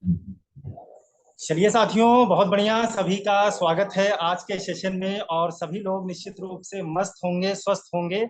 चलिए साथियों, बहुत बढ़िया। सभी का स्वागत है आज के सेशन में। और सभी लोग निश्चित रूप से मस्त होंगे, स्वस्थ होंगे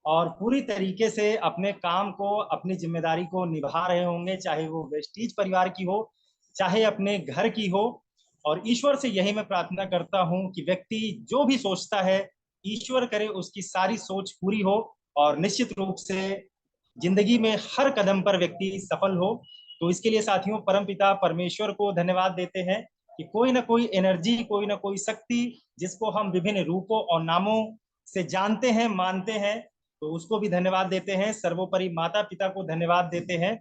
और पूरी तरीके से अपने काम को, अपनी जिम्मेदारी को निभा रहे होंगे, चाहे वो वेस्टीज परिवार की हो, चाहे अपने घर की हो। और ईश्वर से यही मैं प्रार्थना करता हूँ कि व्यक्ति जो भी सोचता है, ईश्वर करे उसकी सारी सोच पूरी हो और निश्चित रूप से जिंदगी में हर कदम पर व्यक्ति सफल हो। तो इसके लिए साथियों, परमपिता परमेश्वर को धन्यवाद देते हैं कि कोई ना कोई एनर्जी, कोई ना कोई शक्ति, जिसको हम विभिन्न रूपों और नामों से जानते हैं, मानते हैं, तो उसको भी धन्यवाद देते हैं। सर्वोपरि माता पिता को धन्यवाद देते हैं।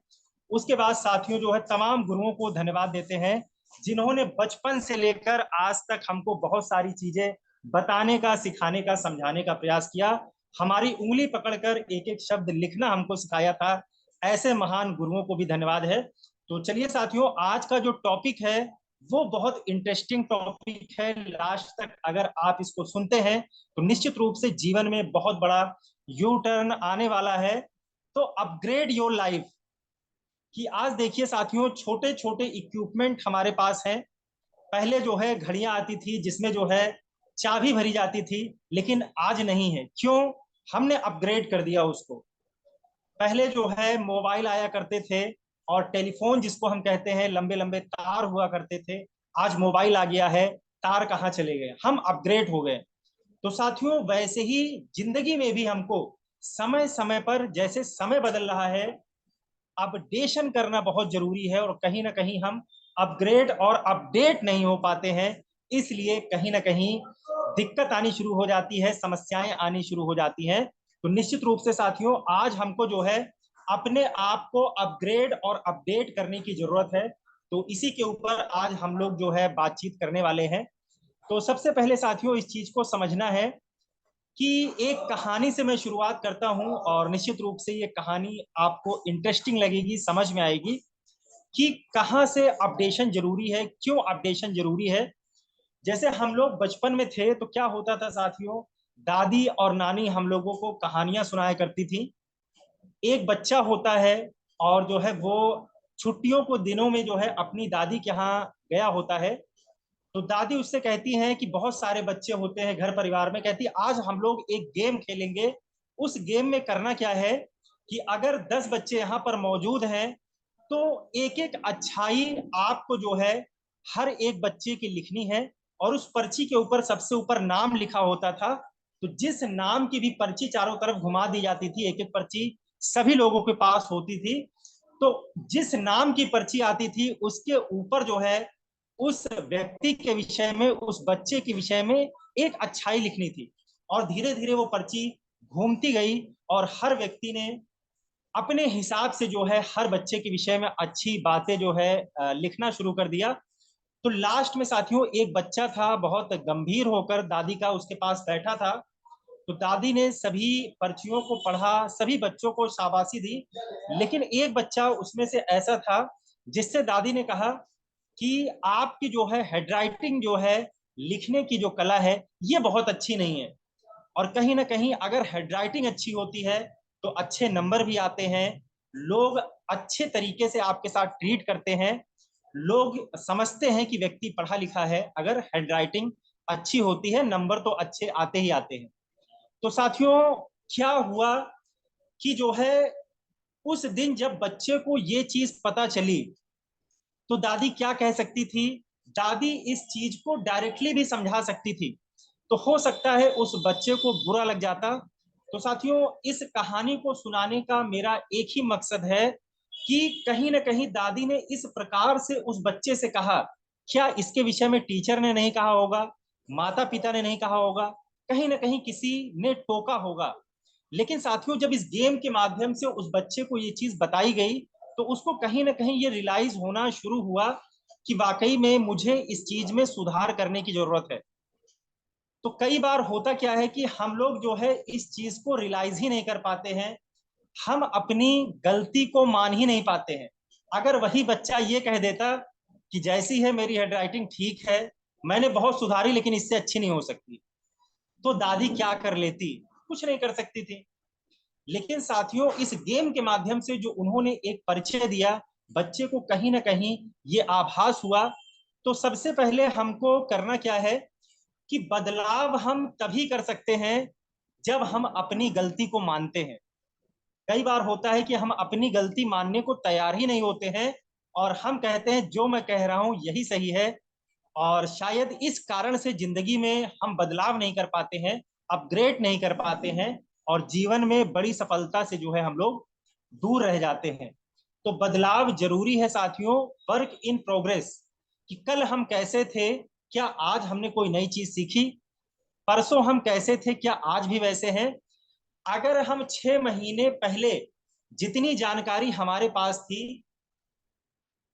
उसके बाद साथियों जो है, तमाम गुरुओं को धन्यवाद देते हैं, जिन्होंने बचपन से लेकर आज तक हमको बहुत सारी चीजें बताने का, सिखाने का, समझाने का प्रयास किया। हमारी उंगली पकड़कर एक एक शब्द लिखना हमको सिखाया था। ऐसे महान गुरुओं को भी धन्यवाद है। तो चलिए साथियों, आज का जो टॉपिक है वो बहुत इंटरेस्टिंग टॉपिक है। लास्ट तक अगर आप इसको सुनते हैं तो निश्चित रूप से जीवन में बहुत बड़ा यू टर्न आने वाला है। तो अपग्रेड योर लाइफ। कि आज देखिए साथियों, छोटे छोटे इक्विपमेंट हमारे पास हैं। पहले जो है घड़ियां आती थी जिसमें जो है चाबी भरी जाती थी, लेकिन आज नहीं है। क्यों? हमने अपग्रेड कर दिया उसको। पहले जो है मोबाइल आया करते थे और टेलीफोन जिसको हम कहते हैं, लंबे लंबे तार हुआ करते थे। आज मोबाइल आ गया है, तार कहाँ चले गए, हम अपग्रेड हो गए। तो साथियों वैसे ही जिंदगी में भी हमको समय समय पर, जैसे समय बदल रहा है, अपडेशन करना बहुत जरूरी है। और कहीं ना कहीं हम अपग्रेड और अपडेट नहीं हो पाते हैं, इसलिए कहीं ना कहीं दिक्कत आनी शुरू हो जाती है, समस्याएं आनी शुरू हो जाती हैं। तो निश्चित रूप से साथियों, आज हमको जो है अपने आप को अपग्रेड और अपडेट करने की जरूरत है। तो इसी के ऊपर आज हम लोग जो है बातचीत करने वाले हैं। तो सबसे पहले साथियों, इस चीज को समझना है कि एक कहानी से मैं शुरुआत करता हूं और निश्चित रूप से ये कहानी आपको इंटरेस्टिंग लगेगी, समझ में आएगी कि कहाँ से अपडेशन जरूरी है, क्यों अपडेशन जरूरी है। जैसे हम लोग बचपन में थे तो क्या होता था साथियों, दादी और नानी हम लोगों को कहानियां सुनाया करती थी। एक बच्चा होता है और जो है वो छुट्टियों को दिनों में जो है अपनी दादी के यहाँ गया होता है। तो दादी उससे कहती हैं कि बहुत सारे बच्चे होते हैं घर परिवार में, कहती है आज हम लोग एक गेम खेलेंगे। उस गेम में करना क्या है कि अगर 10 बच्चे यहाँ पर मौजूद हैं तो एक एक अच्छाई आपको जो है हर एक बच्चे की लिखनी है। और उस पर्ची के ऊपर सबसे ऊपर नाम लिखा होता था। तो जिस नाम की भी पर्ची चारों तरफ घुमा दी जाती थी, एक एक पर्ची सभी लोगों के पास होती थी। तो जिस नाम की पर्ची आती थी उसके ऊपर जो है उस व्यक्ति के विषय में, उस बच्चे के विषय में एक अच्छाई लिखनी थी। और धीरे धीरे वो पर्ची घूमती गई और हर व्यक्ति ने अपने हिसाब से जो है हर बच्चे के विषय में अच्छी बातें जो है लिखना शुरू कर दिया। तो लास्ट में साथियों एक बच्चा था, बहुत गंभीर होकर दादी का उसके पास बैठा था। तो दादी ने सभी पर्चियों को पढ़ा, सभी बच्चों को शाबाशी दी, लेकिन एक बच्चा उसमें से ऐसा था जिससे दादी ने कहा कि आपकी जो है हैंडराइटिंग जो है, लिखने की जो कला है, ये बहुत अच्छी नहीं है। और कहीं ना कहीं अगर हैंडराइटिंग अच्छी होती है तो अच्छे नंबर भी आते हैं, लोग अच्छे तरीके से आपके साथ ट्रीट करते हैं, लोग समझते हैं कि व्यक्ति पढ़ा लिखा है। अगर हैंडराइटिंग अच्छी होती है, नंबर तो अच्छे आते ही आते हैं। तो साथियों क्या हुआ कि जो है उस दिन जब बच्चे को ये चीज पता चली, तो दादी क्या कह सकती थी? दादी इस चीज को डायरेक्टली भी समझा सकती थी, तो हो सकता है उस बच्चे को बुरा लग जाता। तो साथियों इस कहानी को सुनाने का मेरा एक ही मकसद है कि कहीं ना कहीं दादी ने इस प्रकार से उस बच्चे से कहा, क्या इसके विषय में टीचर ने नहीं कहा होगा, माता पिता ने नहीं कहा होगा, कहीं ना कहीं किसी ने टोका होगा। लेकिन साथियों जब इस गेम के माध्यम से उस बच्चे को ये चीज बताई गई, तो उसको कहीं ना कहीं ये रियलाइज होना शुरू हुआ कि वाकई में मुझे इस चीज में सुधार करने की जरूरत है। तो कई बार होता क्या है कि हम लोग जो है इस चीज को रियलाइज ही नहीं कर पाते हैं, हम अपनी गलती को मान ही नहीं पाते हैं। अगर वही बच्चा ये कह देता कि जैसी है मेरी हैंडराइटिंग ठीक है, मैंने बहुत सुधारी लेकिन इससे अच्छी नहीं हो सकती, तो दादी क्या कर लेती? कुछ नहीं कर सकती थी। लेकिन साथियों इस गेम के माध्यम से जो उन्होंने एक परिचय दिया, बच्चे को कहीं ना कहीं ये आभास हुआ, तो सबसे पहले हमको करना क्या है कि बदलाव हम तभी कर सकते हैं जब हम अपनी गलती को मानते हैं। कई बार होता है कि हम अपनी गलती मानने को तैयार ही नहीं होते हैं और हम कहते हैं जो मैं कह रहा हूं यही सही है, और शायद इस कारण से जिंदगी में हम बदलाव नहीं कर पाते हैं, अपग्रेड नहीं कर पाते हैं, और जीवन में बड़ी सफलता से जो है हम लोग दूर रह जाते हैं। तो बदलाव जरूरी है साथियों, वर्क इन प्रोग्रेस। कि कल हम कैसे थे, क्या आज हमने कोई नई चीज सीखी? परसों हम कैसे थे, क्या आज भी वैसे हैं? अगर हम 6 महीने पहले जितनी जानकारी हमारे पास थी,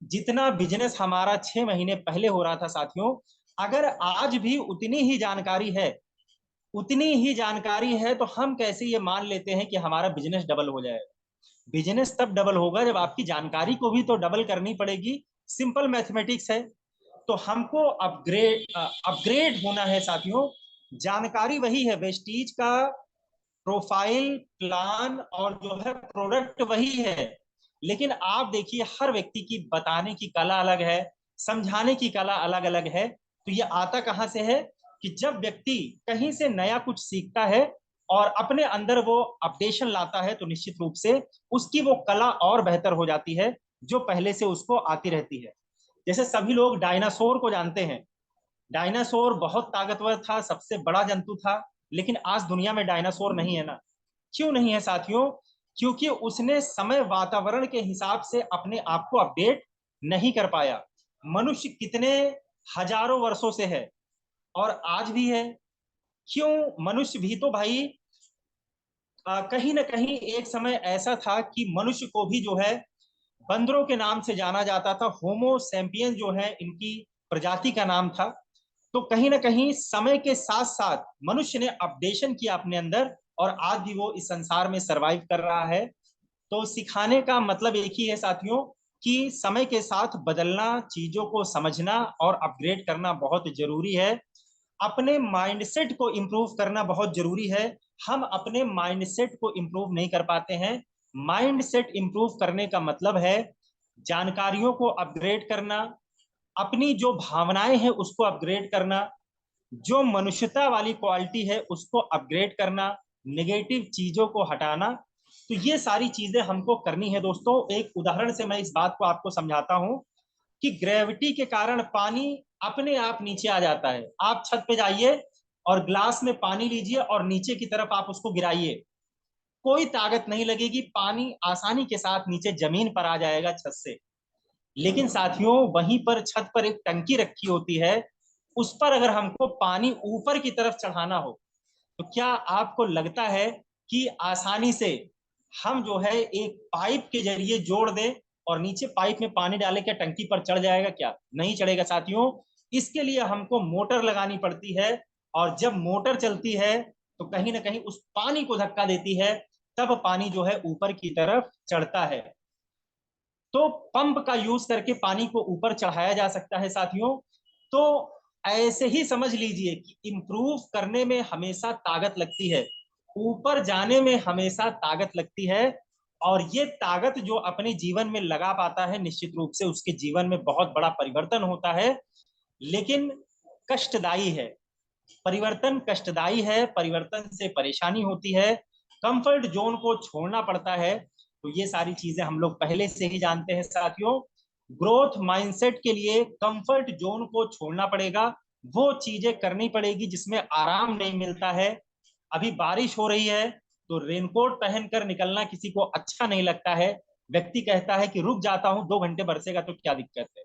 जितना बिजनेस हमारा 6 महीने पहले हो रहा था साथियों, अगर आज भी उतनी ही जानकारी है, तो हम कैसे ये मान लेते हैं कि हमारा बिजनेस डबल हो जाएगा? बिजनेस तब डबल होगा जब आपकी जानकारी को भी तो डबल करनी पड़ेगी। सिंपल मैथमेटिक्स है। तो हमको अपग्रेड अपग्रेड होना है साथियों। जानकारी वही है, वेस्टीज का प्रोफाइल, प्लान और जो है प्रोडक्ट वही है, लेकिन आप देखिए हर व्यक्ति की बताने की कला अलग है, समझाने की कला अलग अलग है। तो ये आता कहां से है कि जब व्यक्ति कहीं से नया कुछ सीखता है और अपने अंदर वो अपडेशन लाता है, तो निश्चित रूप से उसकी वो कला और बेहतर हो जाती है जो पहले से उसको आती रहती है। जैसे सभी लोग डायनासोर को जानते हैं। डायनासोर बहुत ताकतवर था, सबसे बड़ा जंतु था, लेकिन आज दुनिया में डायनासोर नहीं है ना। क्यों नहीं है साथियों? क्योंकि उसने समय वातावरण के हिसाब से अपने आप को अपडेट नहीं कर पाया। मनुष्य कितने हजारों वर्षों से है और आज भी है। क्यों? मनुष्य भी तो भाई कहीं ना कहीं एक समय ऐसा था कि मनुष्य को भी जो है बंदरों के नाम से जाना जाता था। होमो सैपियंस जो है इनकी प्रजाति का नाम था। तो कहीं ना कहीं समय के साथ साथ मनुष्य ने अपडेशन किया अपने अंदर, और आज भी वो इस संसार में सरवाइव कर रहा है। तो सिखाने का मतलब एक ही है साथियों, कि समय के साथ बदलना, चीजों को समझना और अपग्रेड करना बहुत जरूरी है। अपने माइंडसेट को इम्प्रूव करना बहुत जरूरी है। हम अपने माइंडसेट को इम्प्रूव नहीं कर पाते हैं। माइंडसेट इम्प्रूव करने का मतलब है जानकारियों को अपग्रेड करना, अपनी जो भावनाएं हैं उसको अपग्रेड करना, जो मनुष्यता वाली क्वालिटी है उसको अपग्रेड करना, नेगेटिव चीजों को हटाना। तो ये सारी चीजें हमको करनी है दोस्तों। एक उदाहरण से मैं इस बात को आपको समझाता हूं कि ग्रेविटी के कारण पानी अपने आप नीचे आ जाता है। आप छत पे जाइए और ग्लास में पानी लीजिए और नीचे की तरफ आप उसको गिराइए, कोई ताकत नहीं लगेगी, पानी आसानी के साथ नीचे जमीन पर आ जाएगा छत से। लेकिन साथियों वहीं पर छत पर एक टंकी रखी होती है, उस पर अगर हमको पानी ऊपर की तरफ चढ़ाना हो, तो क्या आपको लगता है कि आसानी से हम जो है एक पाइप के जरिए जोड़ दें और नीचे पाइप में पानी डाले, क्या टंकी पर चढ़ जाएगा? क्या नहीं चढ़ेगा साथियों। इसके लिए हमको मोटर लगानी पड़ती है, और जब मोटर चलती है तो कहीं ना कहीं उस पानी को धक्का देती है, तब पानी जो है ऊपर की तरफ चढ़ता है। तो पंप का यूज करके पानी को ऊपर चढ़ाया जा सकता है साथियों। तो ऐसे ही समझ लीजिए कि इंप्रूव करने में हमेशा ताकत लगती है, ऊपर जाने में हमेशा ताकत लगती है। और ये ताकत जो अपने जीवन में लगा पाता है, निश्चित रूप से उसके जीवन में बहुत बड़ा परिवर्तन होता है। लेकिन कष्टदायी है, परिवर्तन कष्टदायी है, परिवर्तन से परेशानी होती है, कंफर्ट जोन को छोड़ना पड़ता है। तो ये सारी चीजें हम लोग पहले से ही जानते हैं साथियों। ग्रोथ माइंडसेट के लिए कंफर्ट जोन को छोड़ना पड़ेगा, वो चीजें करनी पड़ेगी जिसमें आराम नहीं मिलता है। अभी बारिश हो रही है तो रेनकोट पहनकर निकलना किसी को अच्छा नहीं लगता है। व्यक्ति कहता है कि रुक जाता हूं, 2 घंटे बरसेगा तो क्या दिक्कत है।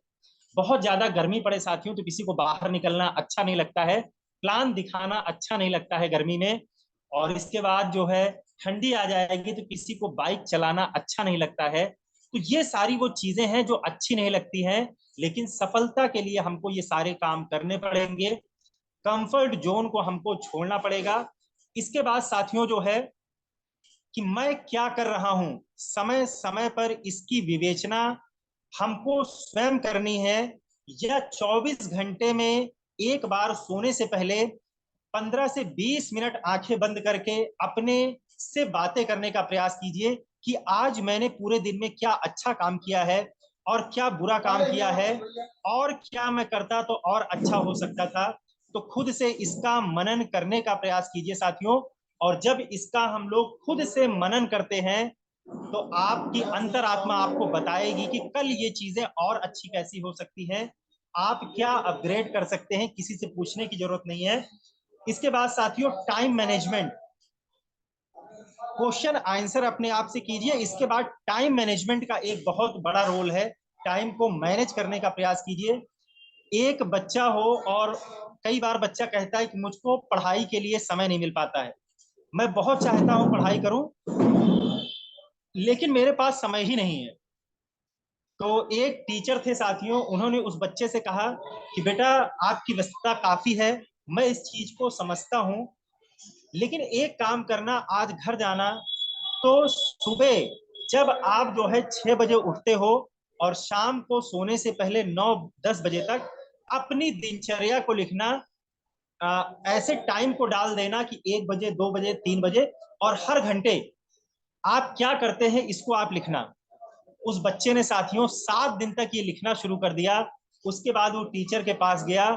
बहुत ज्यादा गर्मी पड़े साथियों तो किसी को बाहर निकलना अच्छा नहीं लगता है, प्लान दिखाना अच्छा नहीं लगता है गर्मी में। और इसके बाद जो है ठंडी आ जाएगी तो किसी को बाइक चलाना अच्छा नहीं लगता है। तो ये सारी वो चीजें हैं जो अच्छी नहीं लगती हैं, लेकिन सफलता के लिए हमको ये सारे काम करने पड़ेंगे। कंफर्ट जोन को हमको छोड़ना पड़ेगा। इसके बाद साथियों जो है कि मैं क्या कर रहा हूं, समय समय पर इसकी विवेचना हमको स्वयं करनी है। या 24 घंटे में एक बार सोने से पहले 15 से 20 मिनट आंखें बंद करके अपने से बातें करने का प्रयास कीजिए कि आज मैंने पूरे दिन में क्या अच्छा काम किया है, और क्या बुरा काम किया है और क्या मैं करता तो और अच्छा हो सकता था। तो खुद से इसका मनन करने का प्रयास कीजिए साथियों। और जब इसका हम लोग खुद से मनन करते हैं तो आपकी अंतरात्मा आपको बताएगी कि कल ये चीजें और अच्छी कैसी हो सकती हैं, आप क्या अपग्रेड कर सकते हैं, किसी से पूछने की जरूरत नहीं है। इसके बाद साथियों टाइम मैनेजमेंट, क्वेश्चन आंसर अपने आप से कीजिए। इसके बाद टाइम मैनेजमेंट का एक बहुत बड़ा रोल है, टाइम को मैनेज करने का प्रयास कीजिए। एक बच्चा हो और कई बार बच्चा कहता है कि मुझको पढ़ाई के लिए समय नहीं मिल पाता है, मैं बहुत चाहता हूं पढ़ाई करूं लेकिन मेरे पास समय ही नहीं है। तो एक टीचर थे साथियों, उन्होंने उस बच्चे से कहा कि बेटा आपकी व्यस्तता काफी है, मैं इस चीज को समझता हूं, लेकिन एक काम करना, आज घर जाना तो सुबह जब आप जो है 6 बजे उठते हो और शाम को सोने से पहले 9-10 बजे तक अपनी दिनचर्या को लिखना। ऐसे टाइम को डाल देना कि 1 बजे, 2 बजे, 3 बजे, और हर घंटे आप क्या करते हैं इसको आप लिखना। उस बच्चे ने साथियों 7 दिन तक ये लिखना शुरू कर दिया। उसके बाद वो टीचर के पास गया,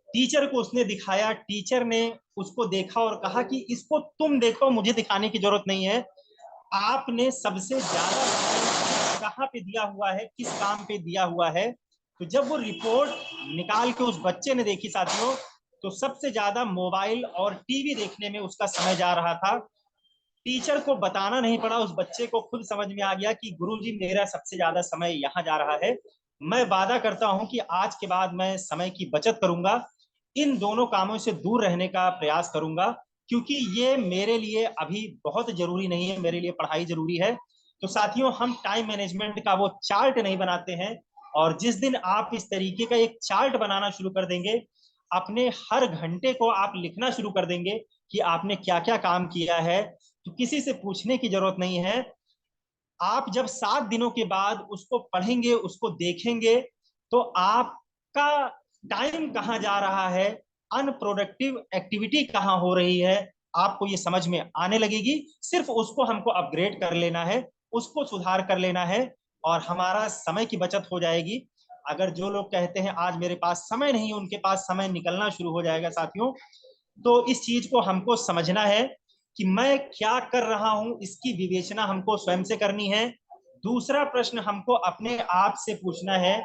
टीचर को उसने दिखाया, टीचर ने उसको देखा और कहा कि इसको तुम देखो, मुझे दिखाने की जरूरत नहीं है, आपने सबसे ज्यादा कहाँ पे दिया हुआ है, किस काम पे दिया हुआ है। तो जब वो रिपोर्ट निकाल के उस बच्चे ने देखी साथियों, तो सबसे ज्यादा मोबाइल और टीवी देखने में उसका समय जा रहा था। टीचर को बताना नहीं पड़ा, उस बच्चे को खुद समझ में आ गया कि गुरुजी मेरा सबसे ज्यादा समय यहाँ जा रहा है, मैं वादा करता हूं कि आज के बाद मैं समय की बचत करूंगा, इन दोनों कामों से दूर रहने का प्रयास करूंगा, क्योंकि ये मेरे लिए अभी बहुत जरूरी नहीं है, मेरे लिए पढ़ाई जरूरी है। तो साथियों हम टाइम मैनेजमेंट का वो चार्ट नहीं बनाते हैं, और जिस दिन आप इस तरीके का एक चार्ट बनाना शुरू कर देंगे, अपने हर घंटे को आप लिखना शुरू कर देंगे कि आपने क्या क्या काम किया है, तो किसी से पूछने की जरूरत नहीं है। आप जब 7 दिनों के बाद उसको पढ़ेंगे, उसको देखेंगे, तो आपका टाइम कहाँ जा रहा है, अनप्रोडक्टिव एक्टिविटी कहाँ हो रही है, आपको ये समझ में आने लगेगी। सिर्फ उसको हमको अपग्रेड कर लेना है, उसको सुधार कर लेना है, और हमारा समय की बचत हो जाएगी। अगर जो लोग कहते हैं आज मेरे पास समय नहीं, उनके पास समय निकलना शुरू हो जाएगा साथियों। तो इस चीज को हमको समझना है कि मैं क्या कर रहा हूं, इसकी विवेचना हमको स्वयं से करनी है। दूसरा प्रश्न हमको अपने आप से पूछना है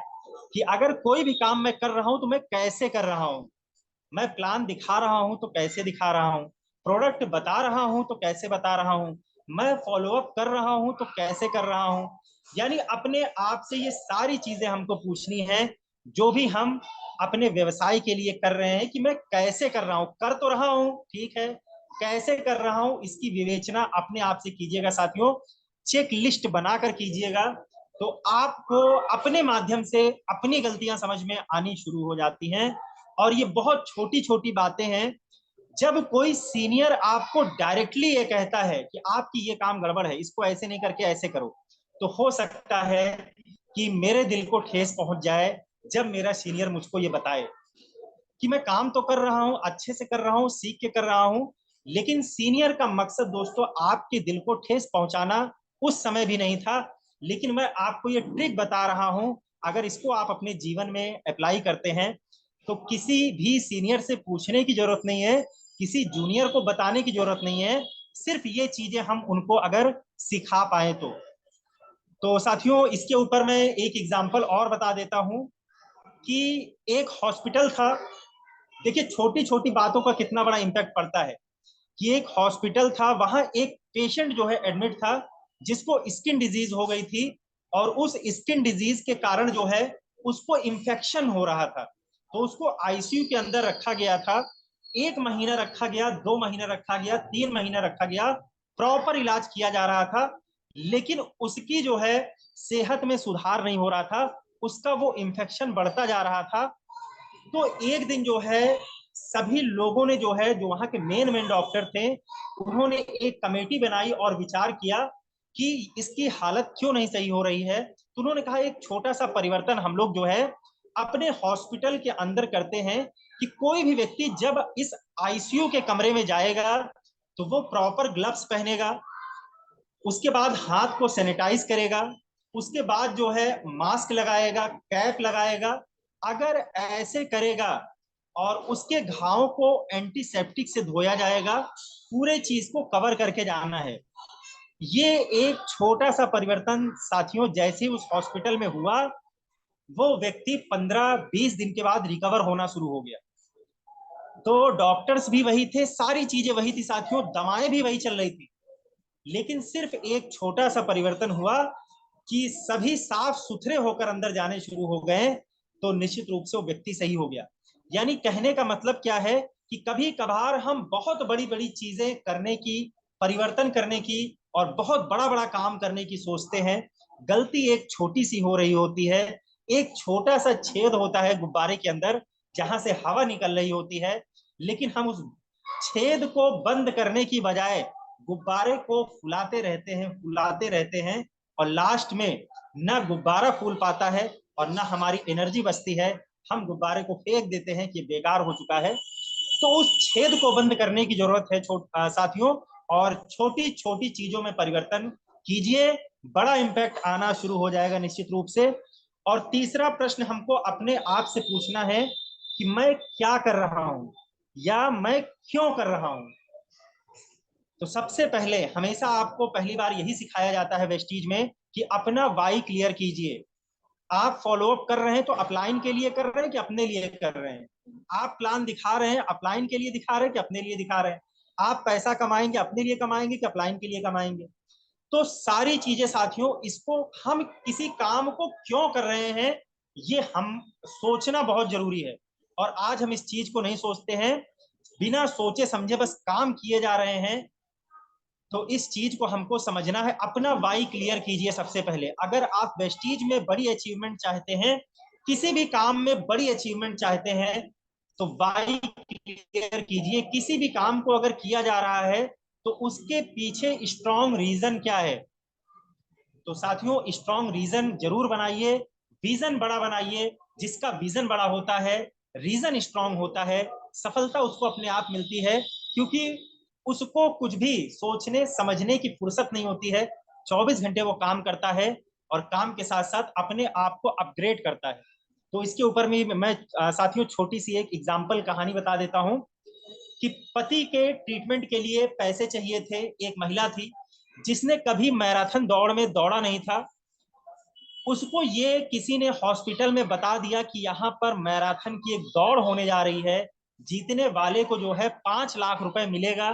कि अगर कोई भी काम मैं कर रहा हूं तो मैं कैसे कर रहा हूं, मैं प्लान दिखा रहा हूं तो कैसे दिखा रहा हूं, प्रोडक्ट बता रहा हूं तो कैसे बता रहा हूं, मैं फॉलोअप कर रहा हूं तो कैसे कर रहा हूं। यानी अपने आप से ये सारी चीजें हमको पूछनी है, जो भी हम अपने व्यवसाय के लिए कर रहे हैं, कि मैं कैसे कर रहा हूं, कर तो रहा हूं ठीक है, कैसे कर रहा हूं, इसकी विवेचना अपने आप से कीजिएगा साथियों। चेक लिस्ट बनाकर कीजिएगा, तो आपको अपने माध्यम से अपनी गलतियां समझ में आनी शुरू हो जाती हैं। और ये बहुत छोटी छोटी बातें हैं, जब कोई सीनियर आपको डायरेक्टली ये कहता है कि आपकी ये काम गड़बड़ है, इसको ऐसे नहीं करके ऐसे करो, तो हो सकता है कि मेरे दिल को ठेस पहुंच जाए जब मेरा सीनियर मुझको ये बताए कि मैं काम तो कर रहा हूं, अच्छे से कर रहा हूं, सीख के कर रहा हूं, लेकिन सीनियर का मकसद दोस्तों आपके दिल को ठेस पहुंचाना उस समय भी नहीं था। लेकिन मैं आपको ये ट्रिक बता रहा हूं, अगर इसको आप अपने जीवन में अप्लाई करते हैं तो किसी भी सीनियर से पूछने की जरूरत नहीं है, किसी जूनियर को बताने की जरूरत नहीं है, सिर्फ ये चीजें हम उनको अगर सिखा पाए तो साथियों इसके ऊपर मैं एक एग्जांपल और बता देता हूं कि एक हॉस्पिटल था। देखिए छोटी छोटी बातों का कितना बड़ा इम्पैक्ट पड़ता है, कि एक हॉस्पिटल था, वहां एक पेशेंट जो है एडमिट था, जिसको स्किन डिजीज हो गई थी, और उस स्किन डिजीज के कारण जो है उसको इन्फेक्शन हो रहा था। तो उसको आईसीयू के अंदर रखा गया था, 1 महीना रखा गया, 2 महीना रखा गया, 3 महीना रखा गया, प्रॉपर इलाज किया जा रहा था, लेकिन उसकी जो है सेहत में सुधार नहीं हो रहा था, उसका वो इन्फेक्शन बढ़ता जा रहा था। तो एक दिन जो है सभी लोगों ने जो है, जो वहां के मेन मेन डॉक्टर थे, उन्होंने एक कमेटी बनाई और विचार किया कि इसकी हालत क्यों नहीं सही हो रही है। तो उन्होंने कहा एक छोटा सा परिवर्तन हम लोग जो है अपने हॉस्पिटल के अंदर करते हैं, कि कोई भी व्यक्ति जब इस आईसीयू के कमरे में जाएगा तो वो प्रॉपर ग्लव्स पहनेगा, उसके बाद हाथ को सैनिटाइज करेगा, उसके बाद जो है मास्क लगाएगा, कैप लगाएगा। अगर ऐसे करेगा और उसके घाव को एंटीसेप्टिक से धोया जाएगा, पूरे चीज को कवर करके जाना है। ये एक छोटा सा परिवर्तन साथियों जैसे उस हॉस्पिटल में हुआ, वो व्यक्ति 15-20 दिन के बाद रिकवर होना शुरू हो गया। तो डॉक्टर्स भी वही थे, सारी चीजें वही थी साथियों, दवाएं भी वही चल रही थी, लेकिन सिर्फ एक छोटा सा परिवर्तन हुआ कि सभी साफ सुथरे होकर अंदर जाने शुरू हो गए, तो निश्चित रूप से वो व्यक्ति सही हो गया। यानी कहने का मतलब क्या है कि कभी कभार हम बहुत बड़ी बड़ी चीजें करने की, परिवर्तन करने की और बहुत बड़ा बड़ा काम करने की सोचते हैं, गलती एक छोटी सी हो रही होती है। एक छोटा सा छेद होता है गुब्बारे के अंदर जहां से हवा निकल रही होती है, लेकिन हम उस छेद को बंद करने की बजाय गुब्बारे को फुलाते रहते हैं, और लास्ट में ना गुब्बारा फूल पाता है और ना हमारी एनर्जी बचती है। हम गुब्बारे को फेंक देते हैं कि बेकार हो चुका है। तो उस छेद को बंद करने की जरूरत है साथियों, और छोटी छोटी चीजों में परिवर्तन कीजिए, बड़ा इम्पैक्ट आना शुरू हो जाएगा निश्चित रूप से। और तीसरा प्रश्न हमको अपने आप से पूछना है कि मैं क्या कर रहा हूं या मैं क्यों कर रहा हूं। तो सबसे पहले हमेशा आपको पहली बार यही सिखाया जाता है वेस्टीज में कि अपना वाई क्लियर कीजिए। आप फॉलोअप कर रहे हैं तो अपलाइन के लिए कर रहे हैं कि अपने लिए कर रहे हैं। आप प्लान दिखा रहे हैं, अपलाइन के लिए दिखा रहे हैं कि अपने लिए दिखा रहे हैं। आप पैसा कमाएंगे अपने लिए कमाएंगे कि अपलाइन के लिए कमाएंगे। तो सारी चीजें साथियों, इसको हम किसी काम को क्यों कर रहे हैं ये हम सोचना बहुत जरूरी है। और आज हम इस चीज को नहीं सोचते हैं, बिना सोचे समझे बस काम किए जा रहे हैं। तो इस चीज को हमको समझना है, अपना वाई क्लियर कीजिए सबसे पहले। अगर आप वेस्टीज में बड़ी अचीवमेंट चाहते हैं, किसी भी काम में बड़ी अचीवमेंट चाहते हैं, तो वाई क्लियर कीजिए। किसी भी काम को अगर किया जा रहा है तो उसके पीछे स्ट्रॉन्ग रीजन क्या है। तो साथियों स्ट्रॉन्ग रीजन जरूर बनाइए, विजन बड़ा बनाइए। जिसका विजन बड़ा होता है, रीजन स्ट्रॉन्ग होता है, सफलता उसको अपने आप मिलती है, क्योंकि उसको कुछ भी सोचने समझने की फुर्सत नहीं होती है। 24 घंटे वो काम करता है और काम के साथ साथ अपने आप को अपग्रेड करता है। तो इसके ऊपर में मैं साथियों छोटी सी एक एग्जाम्पल कहानी बता देता हूं कि पति के ट्रीटमेंट के लिए पैसे चाहिए थे। एक महिला थी जिसने कभी मैराथन दौड़ में दौड़ा नहीं था। उसको ये किसी ने हॉस्पिटल में बता दिया कि यहाँ पर मैराथन की एक दौड़ होने जा रही है, जीतने वाले को जो है 5 लाख रुपए मिलेगा।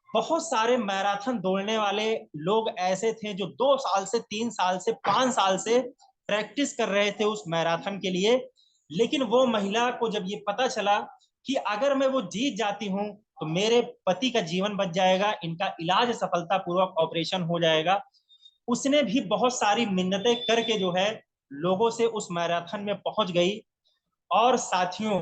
बहुत सारे मैराथन दौड़ने वाले लोग ऐसे थे जो 2 साल से 3 साल से 5 साल से प्रैक्टिस कर रहे थे उस मैराथन के लिए। लेकिन वो महिला को जब ये पता चला कि अगर मैं वो जीत जाती हूँ तो मेरे पति का जीवन बच जाएगा, इनका इलाज सफलतापूर्वक ऑपरेशन हो जाएगा, उसने भी बहुत सारी मिन्नतें करके जो है लोगों से उस मैराथन में पहुंच गई। और साथियों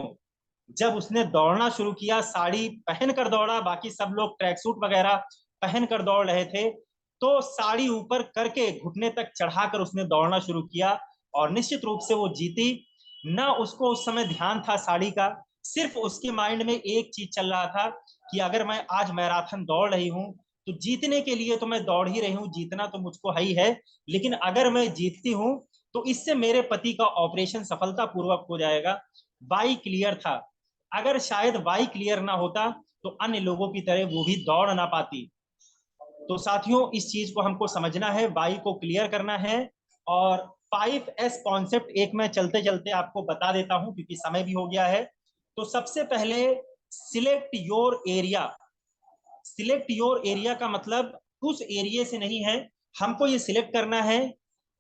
जब उसने दौड़ना शुरू किया, साड़ी पहनकर दौड़ा, बाकी सब लोग ट्रैक सूट वगैरह पहनकर दौड़ रहे थे, तो साड़ी ऊपर करके घुटने तक चढ़ाकर उसने दौड़ना शुरू किया और निश्चित रूप से वो जीती। ना उसको उस समय ध्यान था साड़ी का, सिर्फ उसके माइंड में एक चीज चल रहा था कि अगर मैं आज मैराथन दौड़ रही हूँ तो जीतने के लिए तो मैं दौड़ ही रही हूँ, जीतना तो मुझको है ही है, लेकिन अगर मैं जीतती हूँ तो इससे मेरे पति का ऑपरेशन सफलतापूर्वक हो जाएगा। वाई क्लियर था। अगर शायद वाई क्लियर ना होता तो अन्य लोगों की तरह वो भी दौड़ ना पाती। तो साथियों इस चीज को हमको समझना है, वाई को क्लियर करना है। और 5S कॉन्सेप्ट एक मैं चलते चलते आपको बता देता हूं क्योंकि समय भी हो गया है। तो सबसे पहले select your area. Select your area का मतलब उस एरिया से नहीं है, हमको ये सिलेक्ट करना है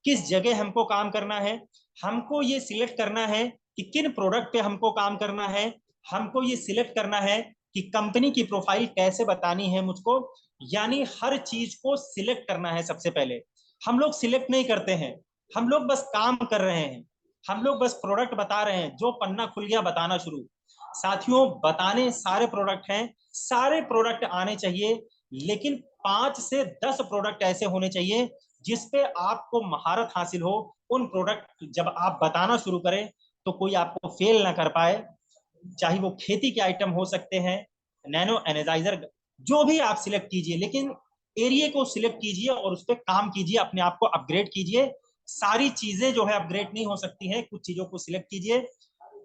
किस जगह हमको काम करना है, हमको ये सिलेक्ट करना है कि किन प्रोडक्ट पे हमको काम करना है, हमको ये सिलेक्ट करना है कि कंपनी की प्रोफाइल कैसे बतानी है मुझको। यानी हर चीज को सिलेक्ट करना है सबसे पहले। हम लोग सिलेक्ट नहीं करते हैं, हम लोग बस काम कर रहे हैं, हम लोग बस प्रोडक्ट बता रहे हैं, जो पन्ना खुल गया बताना शुरू। साथियों बताने सारे प्रोडक्ट हैं, सारे प्रोडक्ट आने चाहिए, लेकिन 5 से 10 प्रोडक्ट ऐसे होने चाहिए जिसपे आपको महारत हासिल हो। उन प्रोडक्ट जब आप बताना शुरू करें तो कोई आपको फेल ना कर पाए। चाहे वो खेती के आइटम हो सकते हैं, नैनो एनर्जाइजर, जो भी आप सिलेक्ट कीजिए, लेकिन एरिया को सिलेक्ट कीजिए और उस पर काम कीजिए, अपने आप को अपग्रेड कीजिए। सारी चीजें जो है अपग्रेड नहीं हो सकती हैं, कुछ चीजों को सिलेक्ट कीजिए।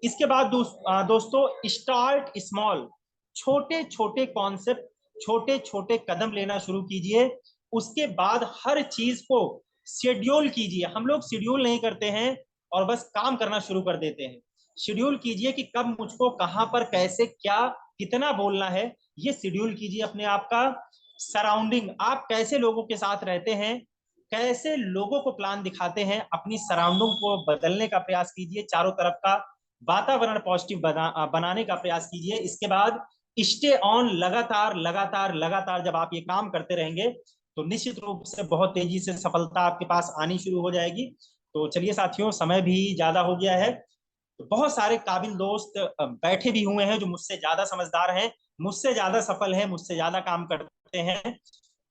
इसके बाद दोस्तों, स्टार्ट स्मॉल, छोटे छोटे कॉन्सेप्ट, छोटे छोटे कदम लेना शुरू कीजिए। उसके बाद हर चीज को शेड्यूल कीजिए। हम लोग शेड्यूल नहीं करते हैं और बस काम करना शुरू कर देते हैं। शेड्यूल कीजिए कि कब मुझको कहां पर कैसे क्या कितना बोलना है, ये शेड्यूल कीजिए अपने आप का। सराउंडिंग, आप कैसे लोगों के साथ रहते हैं, कैसे लोगों को प्लान दिखाते हैं, अपनी सराउंडिंग को बदलने का प्रयास कीजिए। चारों तरफ का वातावरण पॉजिटिव बनाने का प्रयास कीजिए। इसके बाद स्टे ऑन, लगातार लगातार लगातार जब आप ये काम करते रहेंगे तो निश्चित रूप से बहुत तेजी से सफलता आपके पास आनी शुरू हो जाएगी। तो चलिए साथियों, समय भी ज्यादा हो गया है। तो बहुत सारे काबिल दोस्त बैठे भी हुए हैं जो मुझसे ज्यादा समझदार हैं, मुझसे ज्यादा सफल हैं, मुझसे ज्यादा काम करते हैं।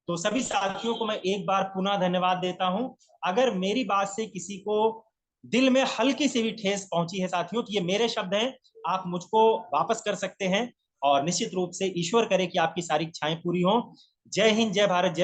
तो सभी साथियों को मैं एक बार पुनः धन्यवाद देता हूं। अगर मेरी बात से किसी को दिल में हल्की सी भी ठेस पहुंची है साथियों, तो ये मेरे शब्द हैं, आप मुझको वापस कर सकते हैं। और निश्चित रूप से ईश्वर करे कि आपकी सारी इच्छाएं पूरी हों। जय हिंद, जय भारत, जय